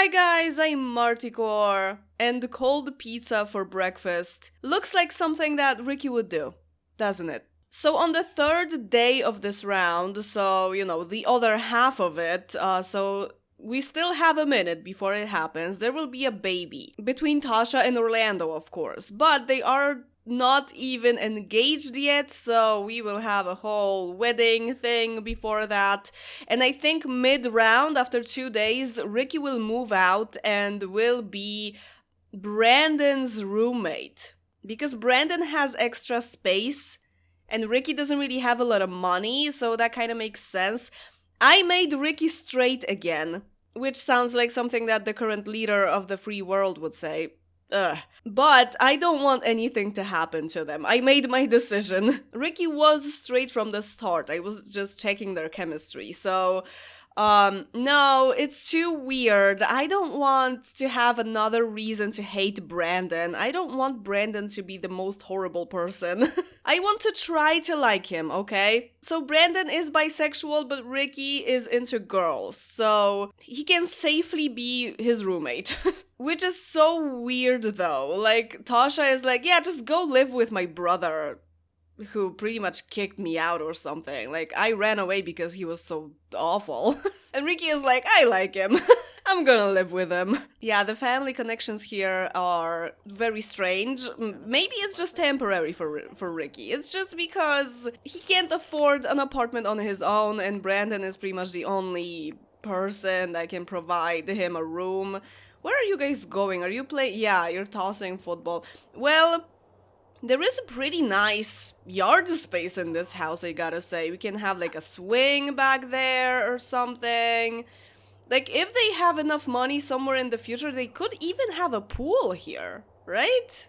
Hi guys, I'm Marticore, and cold pizza for breakfast looks like something that Ricky would do, doesn't it? So on the third day of this round, so, the other half of it, so we still have a minute before it happens, there will be a baby. Between Tasha and Orlando, of course, but they are not even engaged yet, so we will have a whole wedding thing before that. And I think mid-round, after 2 days, Ricky will move out and will be Brandon's roommate. Because Brandon has extra space, and Ricky doesn't really have a lot of money, so that kind of makes sense. I made Ricky straight again, which sounds like something that the current leader of the free world would say. Ugh. But I don't want anything to happen to them. I made my decision. Ricky was straight from the start. I was just checking their chemistry. So, no, it's too weird. I don't want to have another reason to hate Brandon. I don't want Brandon to be the most horrible person. I want to try to like him, okay? So Brandon is bisexual, but Ricky is into girls. So he can safely be his roommate. Which is so weird though. Like, Tasha is like, yeah, just go live with my brother, who pretty much kicked me out or something. Like, I ran away because he was so awful. And Ricky is like, I like him. I'm gonna live with him. Yeah, the family connections here are very strange. Maybe it's just temporary for Ricky. It's just because he can't afford an apartment on his own, and Brandon is pretty much the only person that can provide him a room. Where are you guys going? Are you playing? Yeah, you're tossing football. Well, there is a pretty nice yard space in this house, I gotta say. We can have like a swing back there or something. Like, if they have enough money somewhere in the future, they could even have a pool here, right?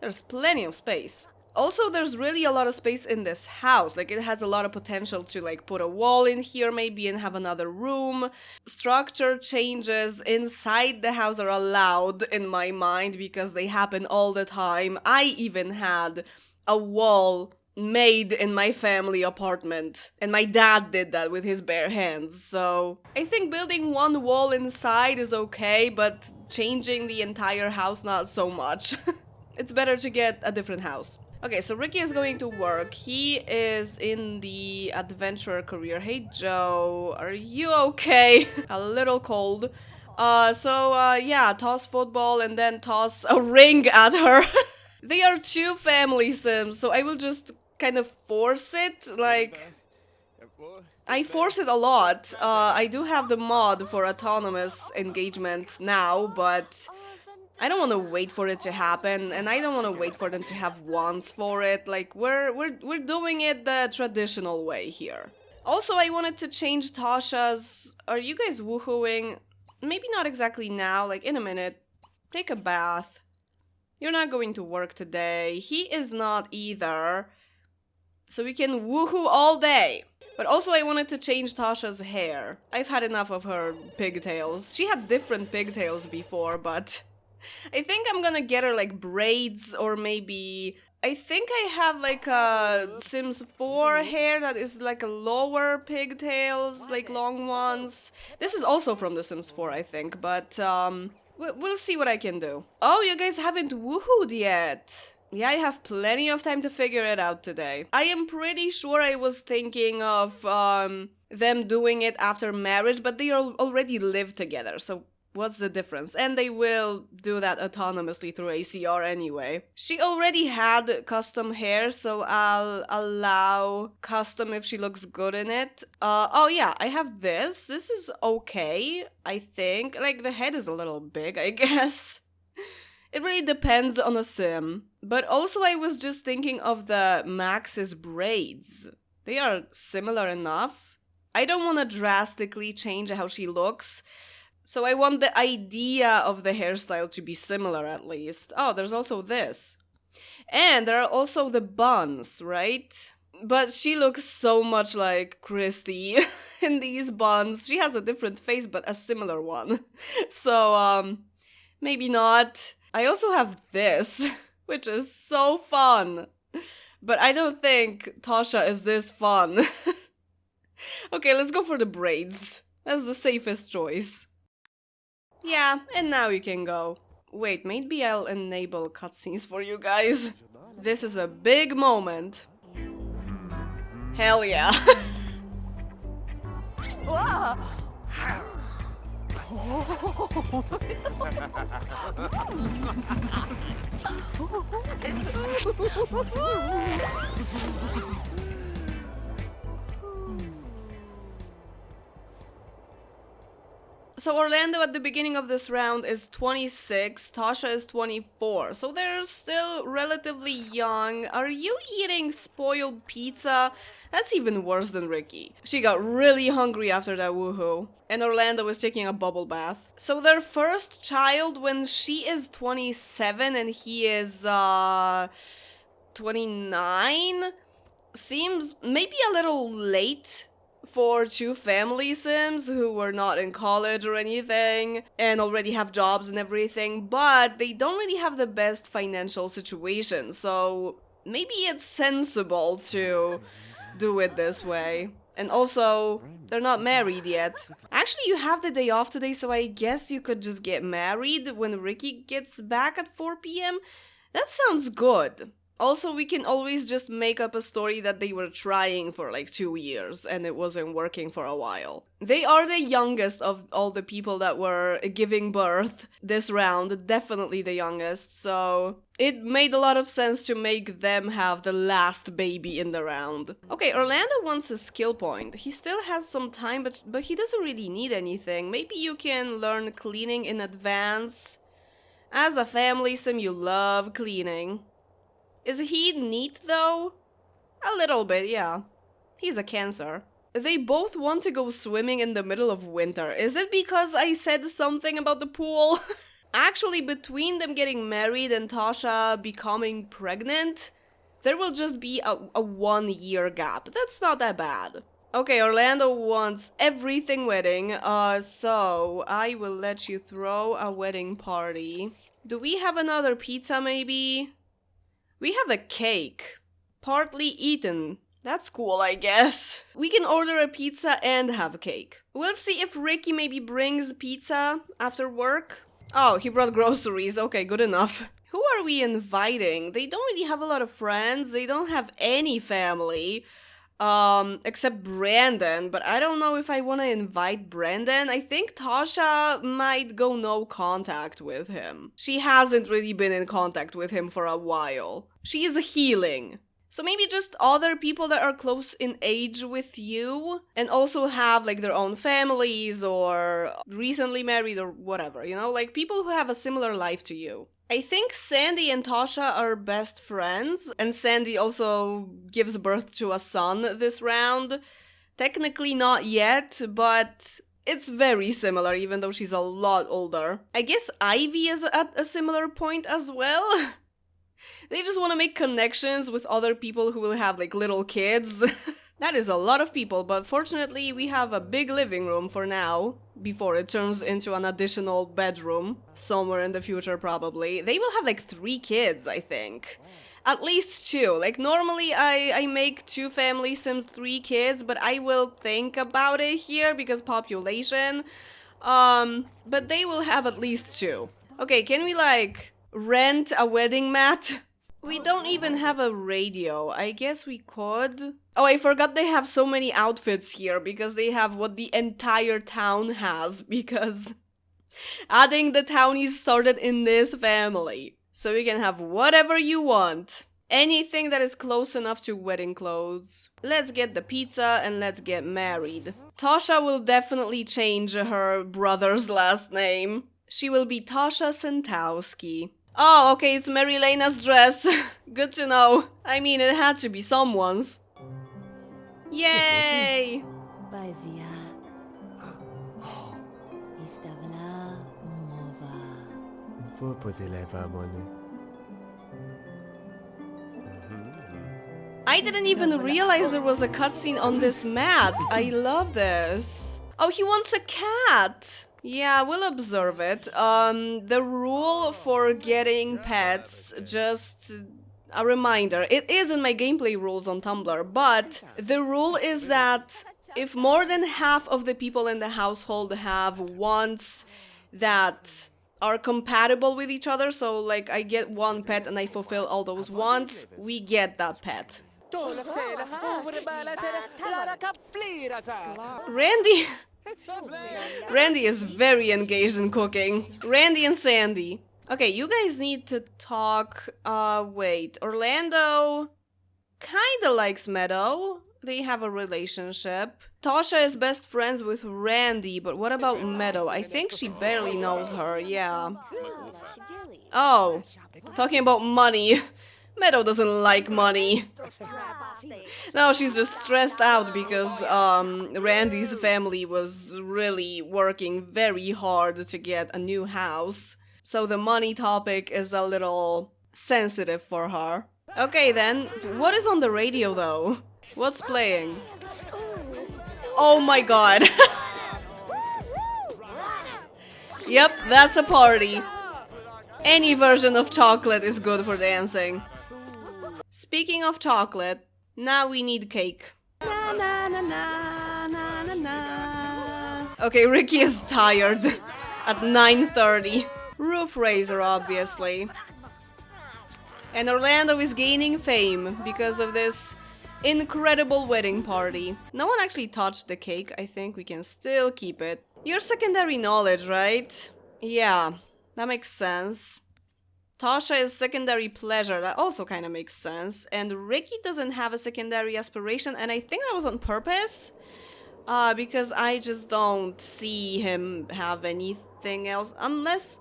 There's plenty of space. Also, there's really a lot of space in this house. Like, it has a lot of potential to, like, put a wall in here maybe and have another room. Structure changes inside the house are allowed in my mind because they happen all the time. I even had a wall made in my family apartment, and my dad did that with his bare hands. So I think building one wall inside is okay, but changing the entire house, not so much. It's better to get a different house. Okay, so Ricky is going to work. He is in the adventurer career. Hey, Joe, are you okay? A little cold. Yeah, toss football and then toss a ring at her. They are two family sims, so I will just kind of force it. Like, I force it a lot. I do have the mod for autonomous engagement now, but I don't want to wait for it to happen, and I don't want to wait for them to have wants for it. Like, we're doing it the traditional way here. Also, I wanted to change Tasha's... Are you guys woohooing? Maybe not exactly now, like in a minute. Take a bath. You're not going to work today. He is not either. So we can woohoo all day. But also I wanted to change Tasha's hair. I've had enough of her pigtails. She had different pigtails before, but I think I'm gonna get her like braids, or maybe... I think I have like a Sims 4 hair that is like a lower pigtails, like long ones. This is also from The Sims 4, I think, but we'll see what I can do. Oh, you guys haven't woohooed yet. Yeah, I have plenty of time to figure it out today. I am pretty sure I was thinking of them doing it after marriage, but they already live together, so what's the difference? And they will do that autonomously through ACR anyway. She already had custom hair, so I'll allow custom if she looks good in it. Oh yeah, I have this. This is okay, I think. Like, the head is a little big, I guess. It really depends on a sim. But also I was just thinking of the Max's braids. They are similar enough. I don't want to drastically change how she looks. So I want the idea of the hairstyle to be similar at least. Oh, there's also this. And there are also the buns, right? But she looks so much like Christy in these buns. She has a different face, but a similar one. So, maybe not. I also have this, which is so fun. But I don't think Tasha is this fun. Okay, let's go for the braids. That's the safest choice. Yeah, and now you can go. Wait, maybe I'll enable cutscenes for you guys. This is a big moment. Hell yeah. So Orlando at the beginning of this round is 26, Tasha is 24, so they're still relatively young. Are you eating spoiled pizza? That's even worse than Ricky. She got really hungry after that woohoo. And Orlando is taking a bubble bath. So their first child when she is 27 and he is 29 seems maybe a little late for two family Sims who were not in college or anything and already have jobs and everything, but they don't really have the best financial situation, so maybe it's sensible to do it this way. And also, they're not married yet. Actually, you have the day off today, so I guess you could just get married when Ricky gets back at 4 p.m. That sounds good. Also, we can always just make up a story that they were trying for like 2 years and it wasn't working for a while. They are the youngest of all the people that were giving birth this round, definitely the youngest, so it made a lot of sense to make them have the last baby in the round. Okay, Orlando wants a skill point. He still has some time, but he doesn't really need anything. Maybe you can learn cleaning in advance. As a family sim, you love cleaning. Is he neat though? A little bit, yeah. He's a Cancer. They both want to go swimming in the middle of winter. Is it because I said something about the pool? Actually, between them getting married and Tasha becoming pregnant, there will just be a 1 year gap. That's not that bad. Okay, Orlando wants everything wedding, so I will let you throw a wedding party. Do we have another pizza maybe? We have a cake. Partly eaten. That's cool, I guess. We can order a pizza and have a cake. We'll see if Ricky maybe brings pizza after work. Oh, he brought groceries. Okay, good enough. Who are we inviting? They don't really have a lot of friends. They don't have any family. Except Brandon, but I don't know if I want to invite Brandon. I think Tasha might go no contact with him. She hasn't really been in contact with him for a while. She is healing. So maybe just other people that are close in age with you and also have like their own families or recently married or whatever, you know, like people who have a similar life to you. I think Sandy and Tasha are best friends, and Sandy also gives birth to a son this round. Technically not yet, but it's very similar even though she's a lot older. I guess Ivy is at a similar point as well. They just want to make connections with other people who will have like little kids. That is a lot of people, but fortunately we have a big living room for now, before it turns into an additional bedroom, somewhere in the future probably. They will have like 3 kids, I think. At least 2. Like normally I make 2 family sims 3 kids, but I will think about it here because population. But they will have at least 2. Okay, can we like rent a wedding mat? We don't even have a radio. I guess we could. Oh, I forgot they have so many outfits here because they have what the entire town has, because adding the townies started in this family. So you can have whatever you want. Anything that is close enough to wedding clothes. Let's get the pizza and let's get married. Tasha will definitely change her brother's last name. She will be Tasha Sentowski. Oh, okay, it's Mary Lena's dress. Good to know. I mean, it had to be someone's. Yay! I didn't even realize there was a cutscene on this mat. I love this. Oh, he wants a cat. Yeah, we'll observe it. The rule for getting pets, just a reminder, it is in my gameplay rules on Tumblr, but the rule is that if more than half of the people in the household have once that are compatible with each other. So like I get one pet and I fulfill all those wants, we get that pet. Randy Randy is very engaged in cooking. Randy and Sandy. Okay, you guys need to talk. Wait. Orlando kinda likes Meadow. They have a relationship. Tasha is best friends with Randy, but what about Meadow? I think she barely knows her, yeah. Oh, talking about money. Meadow doesn't like money. No, she's just stressed out because Randy's family was really working very hard to get a new house. So the money topic is a little sensitive for her. Okay then, what is on the radio though? What's playing? Oh my god. Yep, that's a party. Any version of chocolate is good for dancing. Speaking of chocolate, now we need cake. Na, na, na, na, na, na, na. Okay, Ricky is tired at 9:30. Roof raiser, obviously. And Orlando is gaining fame because of this incredible wedding party. No one actually touched the cake. I think we can still keep it. Your secondary knowledge, right? Yeah, that makes sense. Tasha is secondary pleasure. That also kind of makes sense. And Ricky doesn't have a secondary aspiration. And I think that was on purpose. Because I just don't see him have anything else. Unless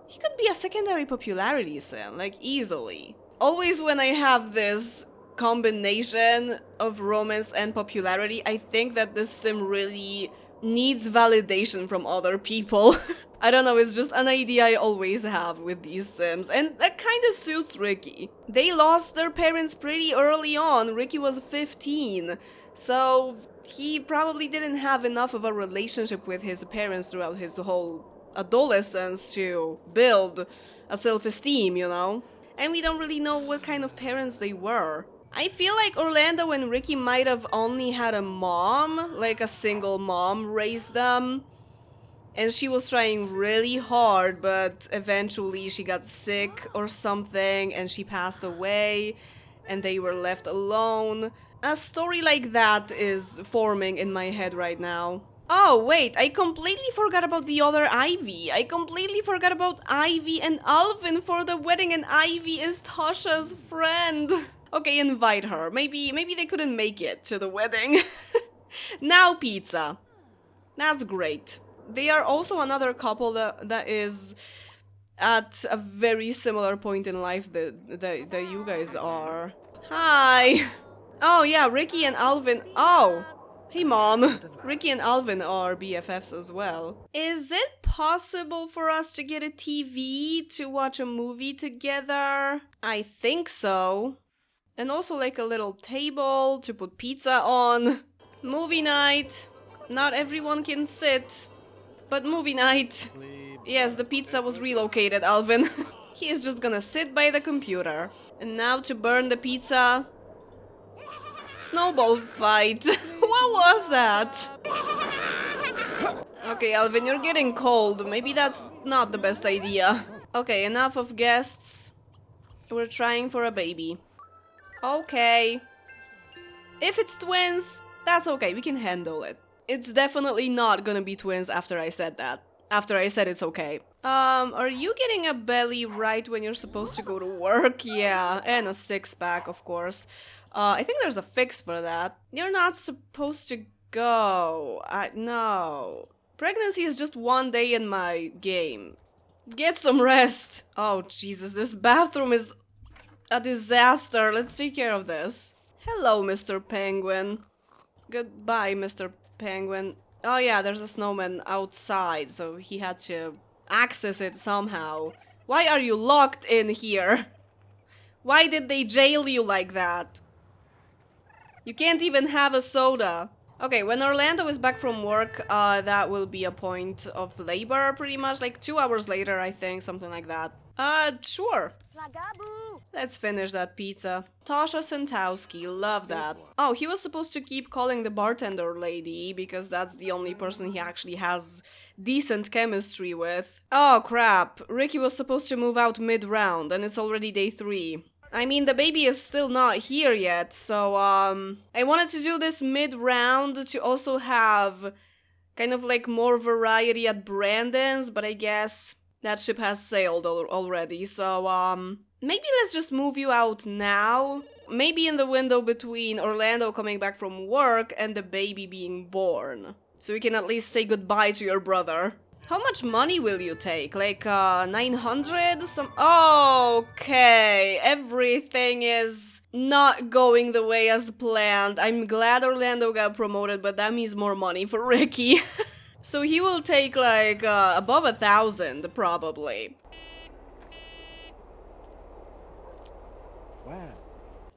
he could be a secondary popularity sim. Like, easily. Always when I have this combination of romance and popularity, I think that this sim really needs validation from other people. I don't know, it's just an idea I always have with these sims, and that kind of suits Ricky. They lost their parents pretty early on. Ricky was 15, so he probably didn't have enough of a relationship with his parents throughout his whole adolescence to build a self-esteem, you know? And we don't really know what kind of parents they were. I feel like Orlando and Ricky might have only had a mom, like a single mom raised them. And she was trying really hard, but eventually she got sick or something and she passed away and they were left alone. A story like that is forming in my head right now. Oh, wait, I completely forgot about the other Ivy. I completely forgot about Ivy and Alvin for the wedding, and Ivy is Tasha's friend. Okay, invite her. Maybe they couldn't make it to the wedding. Now pizza. That's great. They are also another couple that is at a very similar point in life that you guys are. Hi! Oh yeah, Ricky and Alvin. Oh! Hey mom! Ricky and Alvin are BFFs as well. Is it possible for us to get a TV to watch a movie together? I think so. And also like a little table to put pizza on. Movie night. Not everyone can sit. But movie night. Yes, the pizza was relocated, Alvin. He is just gonna sit by the computer. And now to burn the pizza. Snowball fight. What was that? Okay, Alvin, you're getting cold. Maybe that's not the best idea. Okay, enough of guests. We're trying for a baby. Okay. If it's twins, that's okay. We can handle it. It's definitely not gonna be twins after I said that. After I said it's okay. Are you getting a belly right when you're supposed to go to work? Yeah, and a six-pack, of course. I think there's a fix for that. You're not supposed to go. No. Pregnancy is just one day in my game. Get some rest. Oh, Jesus, this bathroom is a disaster. Let's take care of this. Hello, Mr. Penguin. Goodbye, Mr. Penguin. Oh yeah, there's a snowman outside, so he had to access it somehow. Why are you locked in here? Why did they jail you like that? You can't even have a soda. Okay, when Orlando is back from work, that will be a point of labor, pretty much. Like 2 hours later, I think, something like that. Sure. Let's finish that pizza. Tasha Sentowski, love that. Oh, he was supposed to keep calling the bartender lady because that's the only person he actually has decent chemistry with. Oh crap, Ricky was supposed to move out mid-round and it's already day 3. I mean, the baby is still not here yet, so I wanted to do this mid-round to also have kind of like more variety at Brandon's, but I guess that ship has sailed already, so maybe let's just move you out now. Maybe in the window between Orlando coming back from work and the baby being born. So we can at least say goodbye to your brother. How much money will you take? Like, 900? Okay, everything is not going the way as planned. I'm glad Orlando got promoted, but that means more money for Ricky. So he will take, like, above 1,000, probably. Wow.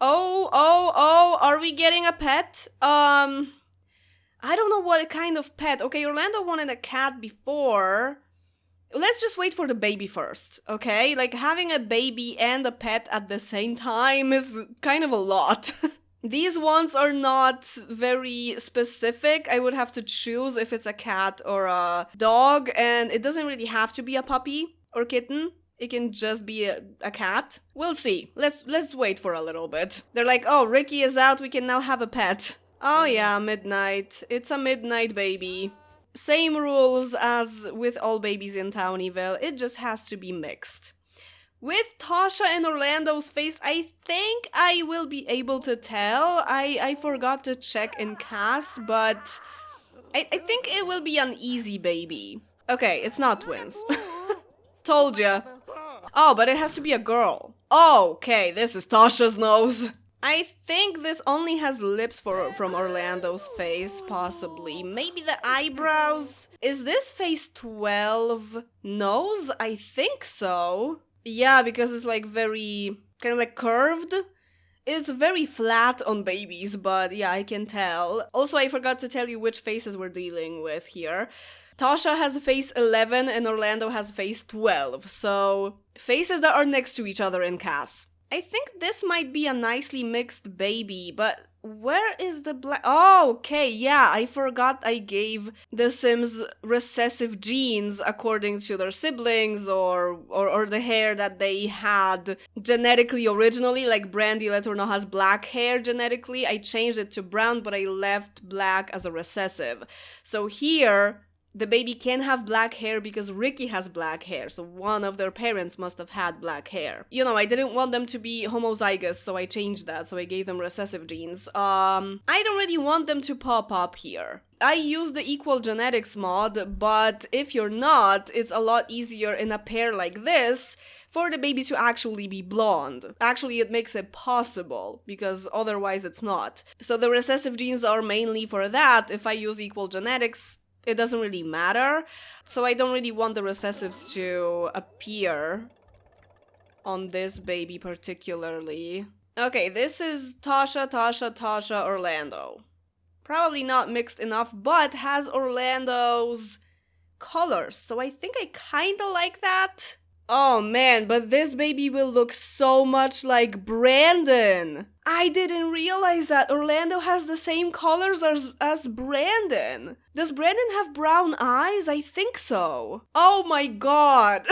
Oh, are we getting a pet? I don't know what kind of pet. Okay, Orlando wanted a cat before. Let's just wait for the baby first, okay? Like, having a baby and a pet at the same time is kind of a lot. These ones are not very specific. I would have to choose if it's a cat or a dog, and it doesn't really have to be a puppy or kitten. It can just be a cat. We'll see. Let's wait for a little bit. They're like, oh, Ricky is out, we can now have a pet. Oh yeah, midnight. It's a midnight baby. Same rules as with all babies in Townieville, it just has to be mixed. With Tasha and Orlando's face, I think I will be able to tell. I forgot to check in CAS, but I think it will be an easy baby. Okay, it's not twins. Told ya. Oh, but it has to be a girl. Okay, this is Tasha's nose. I think this only has lips from Orlando's face, possibly. Maybe the eyebrows? Is this face 12 nose? I think so. Yeah, because it's like very, kind of like curved. It's very flat on babies, but yeah, I can tell. Also, I forgot to tell you which faces we're dealing with here. Tasha has face 11 and Orlando has face 12, so faces that are next to each other in CAS. I think this might be a nicely mixed baby, but where is the black? Oh, okay, yeah, I forgot I gave the Sims recessive genes according to their siblings or the hair that they had genetically originally, like Brandy Letourneau has black hair genetically. I changed it to brown, but I left black as a recessive. So here, the baby can have black hair because Ricky has black hair, so one of their parents must have had black hair. You know, I didn't want them to be homozygous, so I changed that, so I gave them recessive genes. I don't really want them to pop up here. I use the equal genetics mod, but if you're not, it's a lot easier in a pair like this for the baby to actually be blonde. Actually, it makes it possible, because otherwise it's not. So the recessive genes are mainly for that. If I use equal genetics, it doesn't really matter, so I don't really want the recessives to appear on this baby particularly. Okay, this is Tasha, Orlando. Probably not mixed enough, but has Orlando's colors, so I think I kinda like that. Oh man, but this baby will look so much like Brandon. I didn't realize that Orlando has the same colors as Brandon. Does Brandon have brown eyes? I think so. Oh my god.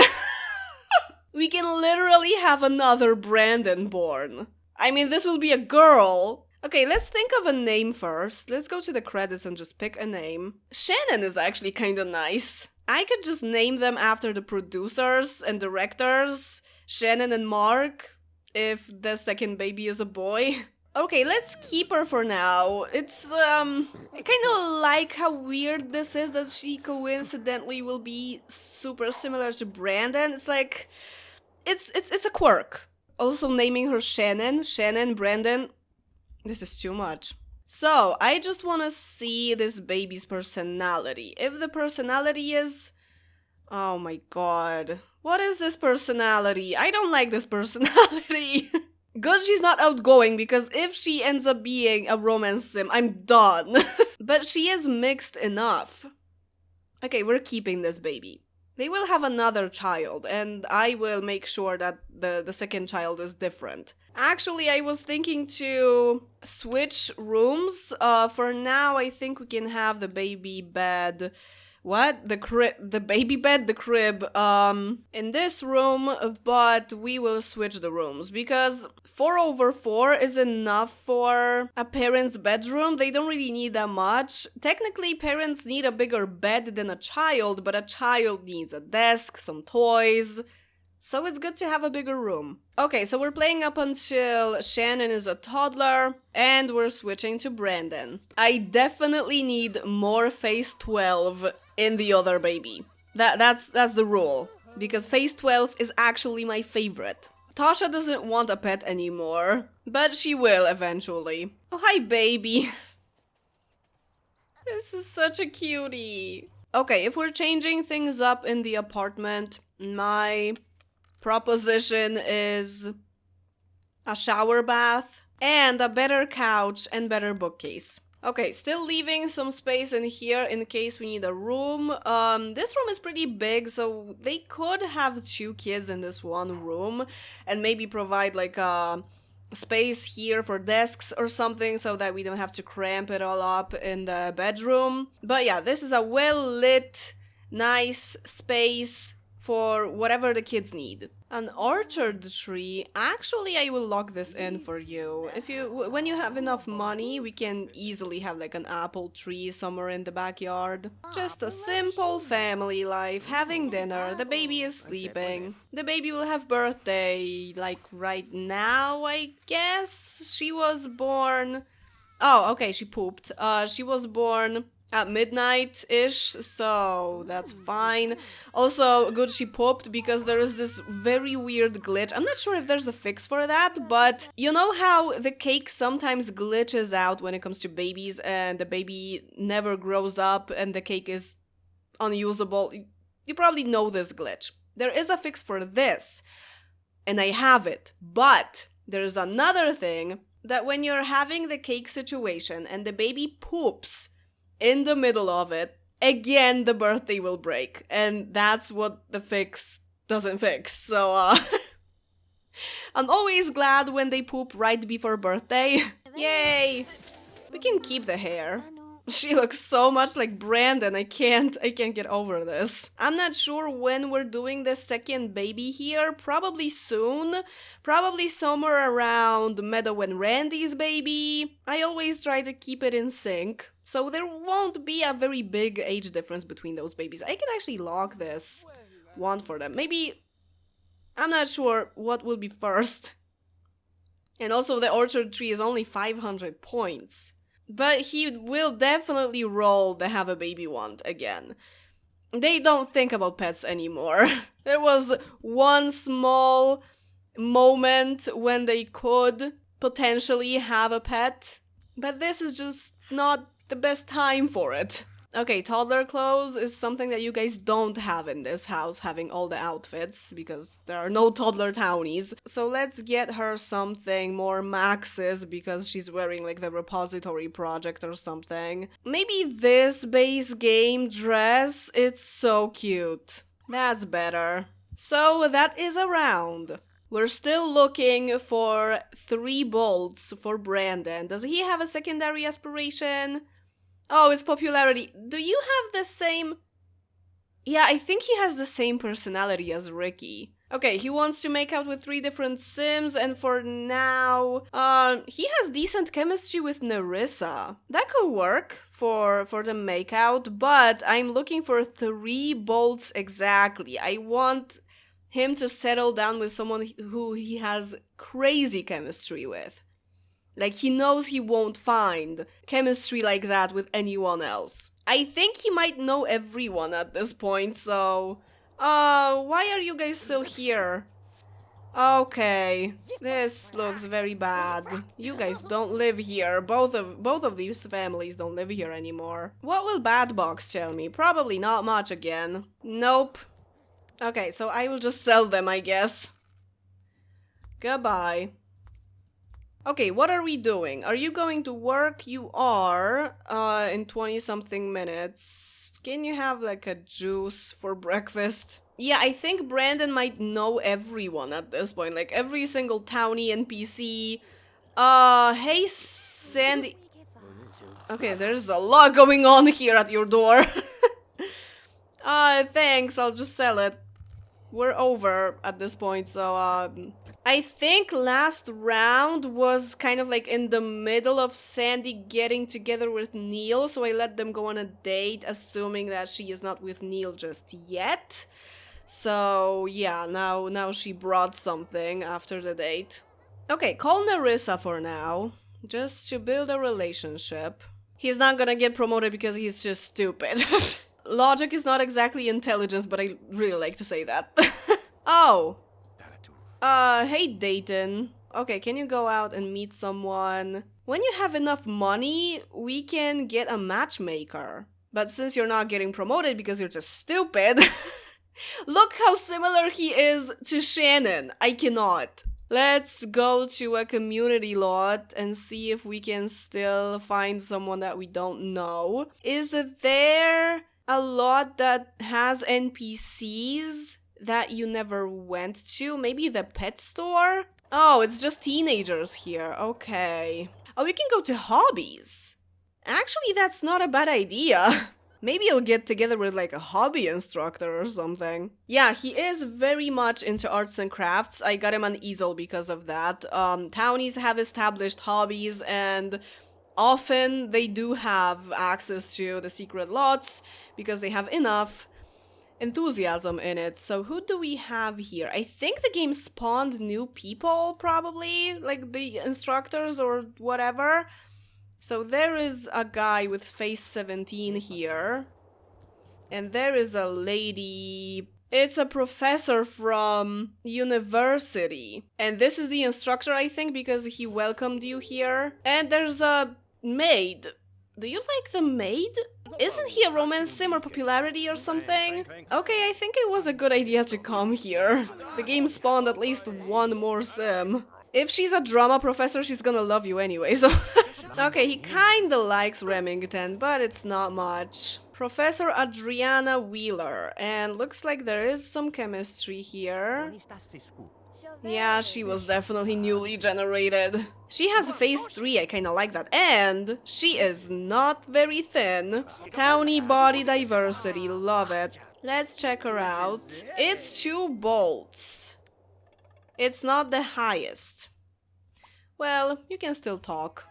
We can literally have another Brandon born. I mean, this will be a girl. Okay, let's think of a name first. Let's go to the credits and just pick a name. Shannon is actually kinda nice. I could just name them after the producers and directors, Shannon and Mark, if the second baby is a boy. Okay, let's keep her for now. It's, I kinda like how weird this is that she coincidentally will be super similar to Brandon. It's like, it's a quirk. Also naming her Shannon, Brandon, this is too much. So, I just want to see this baby's personality. If the personality is... Oh my god. What is this personality? I don't like this personality. Good she's not outgoing, because if she ends up being a romance sim, I'm done. But she is mixed enough. Okay, we're keeping this baby. They will have another child, and I will make sure that the second child is different. Actually, I was thinking to switch rooms. For now, I think we can have the baby bed. What? The baby bed, the crib, in this room, but we will switch the rooms because 4/4 is enough for a parent's bedroom. They don't really need that much. Technically, parents need a bigger bed than a child, but a child needs a desk, some toys. So it's good to have a bigger room. Okay, so we're playing up until Shannon is a toddler, and we're switching to Brandon. I definitely need more phase 12 in the other baby. That's the rule, because phase 12 is actually my favorite. Tasha doesn't want a pet anymore, but she will eventually. Oh, hi, baby. This is such a cutie. Okay, if we're changing things up in the apartment, my proposition is a shower bath and a better couch and better bookcase. Okay, still leaving some space in here in case we need a room. This room is pretty big, so they could have 2 kids in this one room and maybe provide like a space here for desks or something so that we don't have to cramp it all up in the bedroom. But yeah, this is a well-lit, nice space for whatever the kids need. An orchard tree. Actually, I will lock this in for you. When you have enough money, we can easily have like an apple tree somewhere in the backyard. Just a simple family life, having dinner. The baby is sleeping. The baby will have birthday like right now, I guess. She was born. Oh, okay, she pooped. She was born at midnight-ish, so that's fine. Also, good she pooped because there is this very weird glitch. I'm not sure if there's a fix for that, but you know how the cake sometimes glitches out when it comes to babies and the baby never grows up and the cake is unusable? You probably know this glitch. There is a fix for this, and I have it, but there's another thing that when you're having the cake situation and the baby poops in the middle of it, again, the birthday will break. And that's what the fix doesn't fix. So, I'm always glad when they poop right before birthday. Yay! We can keep the hair. She looks so much like Brandon. I can't get over this. I'm not sure when we're doing the second baby here. Probably soon. Probably somewhere around Meadow and Randy's baby. I always try to keep it in sync, so there won't be a very big age difference between those babies. I can actually lock this one for them. Maybe, I'm not sure what will be first. And also the orchard tree is only 500 points. But he will definitely roll the have a baby want again. They don't think about pets anymore. There was one small moment when they could potentially have a pet, but this is just not the best time for it. Okay, toddler clothes is something that you guys don't have in this house, having all the outfits, because there are no toddler townies. So let's get her something more Max's, because she's wearing like the repository project or something. Maybe this base game dress, it's so cute. That's better. So that is a round. We're still looking for 3 bolts for Brandon. Does he have a secondary aspiration? Oh, it's popularity. Do you have the same... Yeah, I think he has the same personality as Ricky. Okay, he wants to make out with 3 different Sims, and for now... he has decent chemistry with Nerissa. That could work for the makeout, but I'm looking for 3 bolts exactly. I want him to settle down with someone who he has crazy chemistry with. Like, he knows he won't find chemistry like that with anyone else. I think he might know everyone at this point, so... why are you guys still here? Okay, this looks very bad. You guys don't live here. Both of these families don't live here anymore. What will Bad Box tell me? Probably not much again. Nope. Okay, so I will just sell them, I guess. Goodbye. Okay, what are we doing? Are you going to work? You are, in 20-something minutes. Can you have like a juice for breakfast? Yeah, I think Brandon might know everyone at this point, like every single townie NPC. Hey Sandy. Okay, there's a lot going on here at your door. Thanks, I'll just sell it. We're over at this point, so, I think last round was kind of like in the middle of Sandy getting together with Neil, so I let them go on a date, assuming that she is not with Neil just yet. So, yeah, now she brought something after the date. Okay, call Narissa for now, just to build a relationship. He's not gonna get promoted because he's just stupid. Logic is not exactly intelligence, but I really like to say that. Oh. Hey Dayton. Okay, can you go out and meet someone? When you have enough money, we can get a matchmaker. But since you're not getting promoted because you're just stupid, look how similar he is to Shannon. I cannot. Let's go to a community lot and see if we can still find someone that we don't know. Is there a lot that has NPCs that you never went to? Maybe the pet store? Oh, it's just teenagers here. Okay. Oh, we can go to Hobbies. Actually, that's not a bad idea. Maybe I'll get together with like a hobby instructor or something. Yeah, he is very much into arts and crafts. I got him an easel because of that. Townies have established hobbies and often they do have access to the secret lots because they have enough enthusiasm in it. So who do we have here? I think the game spawned new people, probably, like the instructors or whatever. So there is a guy with face 17 here. And there is a lady. It's a professor from university. And this is the instructor, I think, because he welcomed you here. And there's a maid. Do you like the maid? Isn't he a romance sim or popularity or something? Okay, I think it was a good idea to come here. The game spawned at least one more sim. If she's a drama professor, she's gonna love you anyway, so... Okay, he kinda likes Remington, but it's not much. Professor Adriana Wheeler, and looks like there is some chemistry here. Yeah, she was definitely newly generated. She has phase 3, I kinda like that. And she is not very thin. Townie body diversity, love it. Let's check her out. It's 2 bolts. It's not the highest. Well, you can still talk.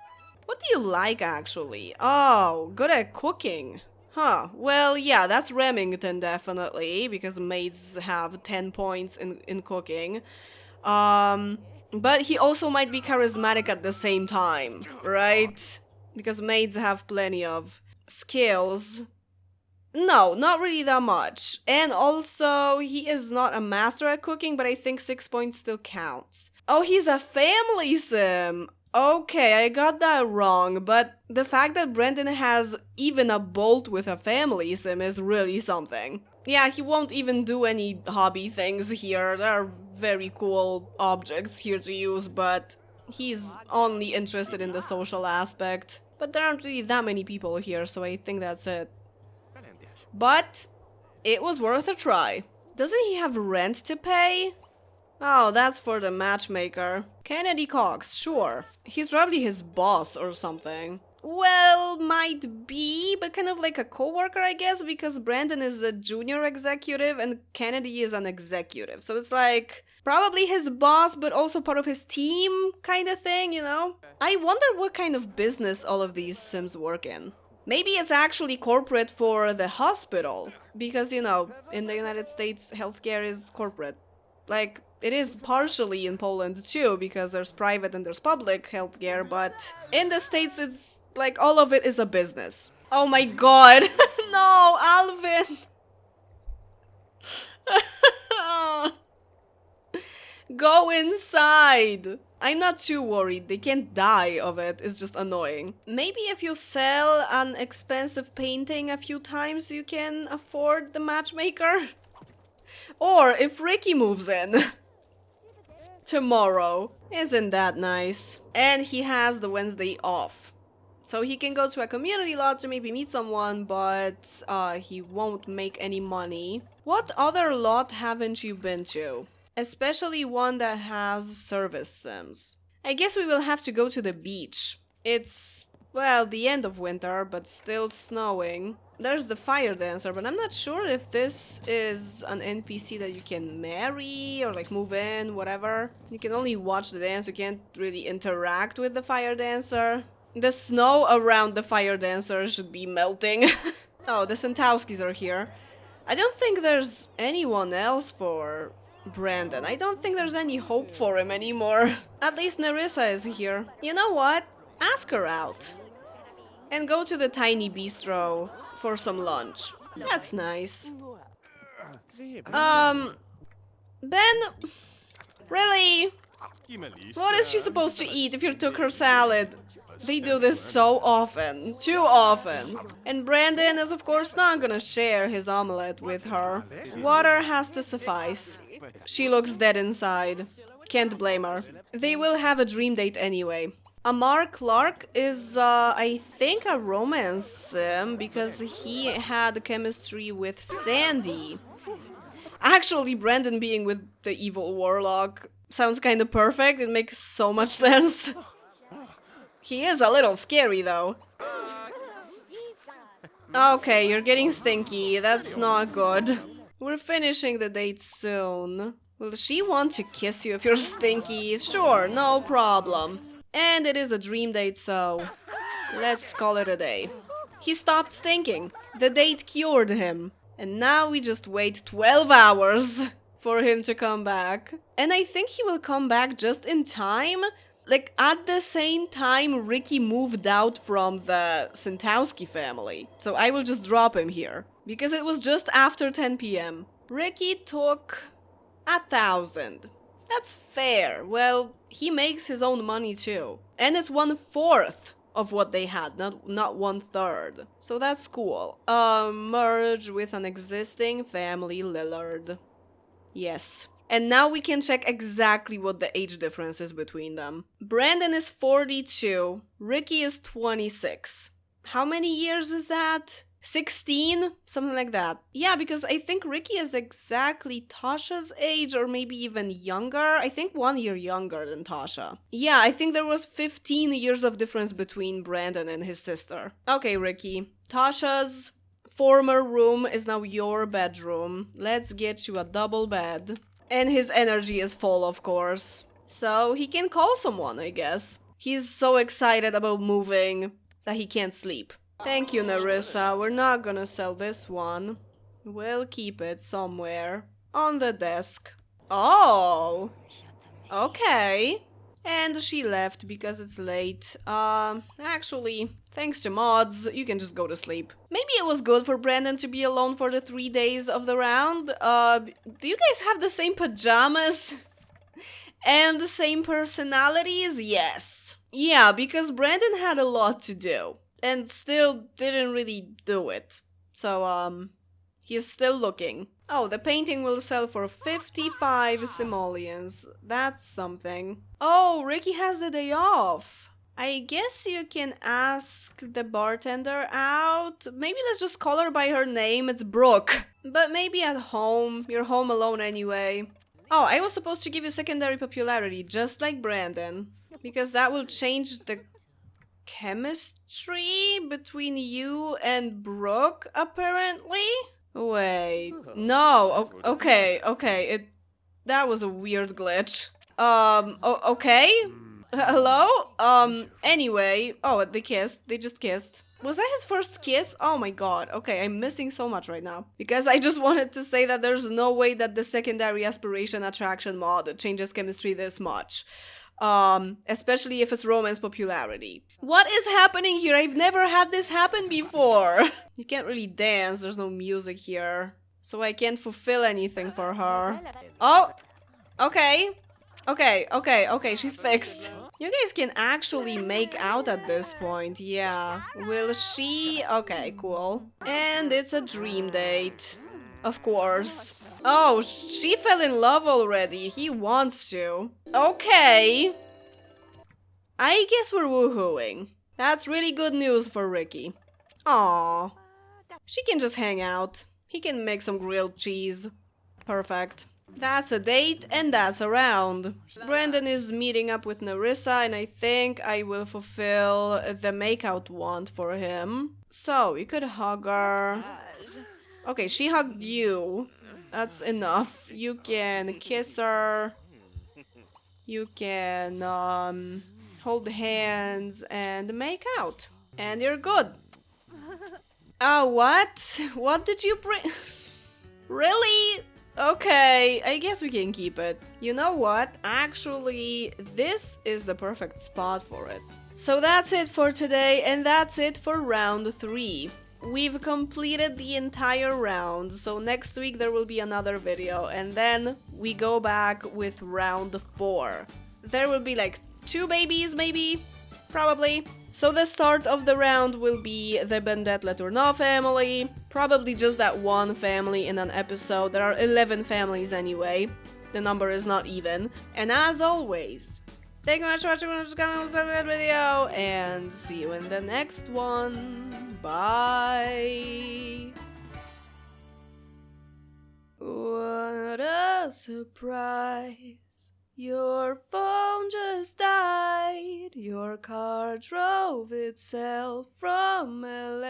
What do you like, actually? Oh, good at cooking. Huh, well, yeah, that's Remington, definitely, because maids have 10 points in cooking. But he also might be charismatic at the same time, right? Because maids have plenty of skills. No, not really that much. And also, he is not a master at cooking, but I think 6 points still counts. Oh, he's a family sim! Okay, I got that wrong, but the fact that Brendan has even a bolt with a family sim is really something. Yeah, he won't even do any hobby things here. There are very cool objects here to use, but he's only interested in the social aspect. But there aren't really that many people here, so I think that's it. But it was worth a try. Doesn't he have rent to pay? Oh, that's for the matchmaker. Kennedy Cox, sure. He's probably his boss or something. Well, might be, but kind of like a co-worker, I guess, because Brandon is a junior executive and Kennedy is an executive. So it's like, probably his boss, but also part of his team kind of thing, you know? I wonder what kind of business all of these sims work in. Maybe it's actually corporate for the hospital, because, you know, in the United States, healthcare is corporate. Like, it is partially in Poland too, because there's private and there's public healthcare, but in the States, it's like all of it is a business. Oh my god! No, Alvin! Go inside! I'm not too worried, they can't die of it, it's just annoying. Maybe if you sell an expensive painting a few times, you can afford the matchmaker? Or if Ricky moves in. tomorrow. Isn't that nice? And he has the Wednesday off. So he can go to a community lodge to maybe meet someone, but he won't make any money. What other lot haven't you been to? Especially one that has service sims. I guess we will have to go to the beach. It's, well, the end of winter, but still snowing. There's the fire dancer, but I'm not sure if this is an NPC that you can marry or like move in, whatever. You can only watch the dance, you can't really interact with the fire dancer. The snow around the fire dancer should be melting. Oh, the Santowskis are here. I don't think there's anyone else for Brandon. I don't think there's any hope for him anymore. At least Nerissa is here. You know what? Ask her out. And go to the tiny bistro for some lunch. That's nice. Ben? Really? What is she supposed to eat if you took her salad? They do this so often. Too often. And Brandon is of course not gonna share his omelette with her. Water has to suffice. She looks dead inside. Can't blame her. They will have a dream date anyway. Amar Clark is, I think, a romance sim because he had chemistry with Sandy. Actually, Brandon being with the evil warlock sounds kind of perfect. It makes so much sense. He is a little scary, though. Okay, you're getting stinky. That's not good. We're finishing the date soon. Will she want to kiss you if you're stinky? Sure, no problem. And it is a dream date, so let's call it a day. He stopped stinking. The date cured him. And now we just wait 12 hours for him to come back. And I think he will come back just in time. Like, at the same time Ricky moved out from the Santowski family. So I will just drop him here. Because it was just after 10 p.m. Ricky took 1,000. That's fair. Well, he makes his own money too. And it's 1/4 of what they had, not 1/3. So that's cool. Merge with an existing family, Lillard. Yes. And now we can check exactly what the age difference is between them. Brandon is 42. Ricky is 26. How many years is that? 16? Something like that. Yeah, because I think Ricky is exactly Tasha's age or maybe even younger. I think 1 year younger than Tasha. Yeah, I think there was 15 years of difference between Brandon and his sister. Okay, Ricky. Tasha's former room is now your bedroom. Let's get you a double bed. And his energy is full, of course. So he can call someone, I guess. He's so excited about moving that he can't sleep. Thank you, Nerissa. We're not gonna sell this one. We'll keep it somewhere on the desk. Oh! Okay. And she left because it's late. Actually, thanks to mods, you can just go to sleep. Maybe it was good for Brandon to be alone for the 3 days of the round. Do you guys have the same pajamas? And the same personalities? Yes. Yeah, because Brandon had a lot to do. And still didn't really do it. So, he's still looking. Oh, the painting will sell for 55 simoleons. That's something. Oh, Ricky has the day off. I guess you can ask the bartender out. Maybe let's just call her by her name. It's Brooke. But maybe at home. You're home alone anyway. Oh, I was supposed to give you secondary popularity, just like Brandon. Because that will change the chemistry between you and Brooke, apparently? Wait, no, okay, that was a weird glitch. Okay? Hello? Anyway, oh, they just kissed. Was that his first kiss? Oh my god, okay, I'm missing so much right now. Because I just wanted to say that there's no way that the secondary aspiration attraction mod changes chemistry this much. Especially if it's romance popularity. What is happening here? I've never had this happen before. You can't really dance, there's no music here. So I can't fulfill anything for her. Oh! Okay. Okay, she's fixed. You guys can actually make out at this point, yeah. Will she? Okay, cool. And it's a dream date. Of course. Oh, she fell in love already. He wants to. Okay. I guess we're woohooing. That's really good news for Ricky. Aww. She can just hang out. He can make some grilled cheese. Perfect. That's a date and that's a round. Brandon is meeting up with Narissa and I think I will fulfill the makeout want for him. So, you could hug her. Okay, she hugged you. That's enough. You can kiss her. You can hold hands and make out. And you're good. What? What did you bring? Really? Okay, I guess we can keep it. You know what? Actually, this is the perfect spot for it. So that's it for today, and that's it for round 3. We've completed the entire round, so next week there will be another video, and then we go back with round 4. There will be like 2 babies, maybe? Probably. So the start of the round will be the Bendette Letourneau family, probably just that one family in an episode. There are 11 families anyway, the number is not even. And as always, thank you very much for watching this video, and see you in the next one. Bye! What a surprise! Your phone just died. Your car drove itself from LA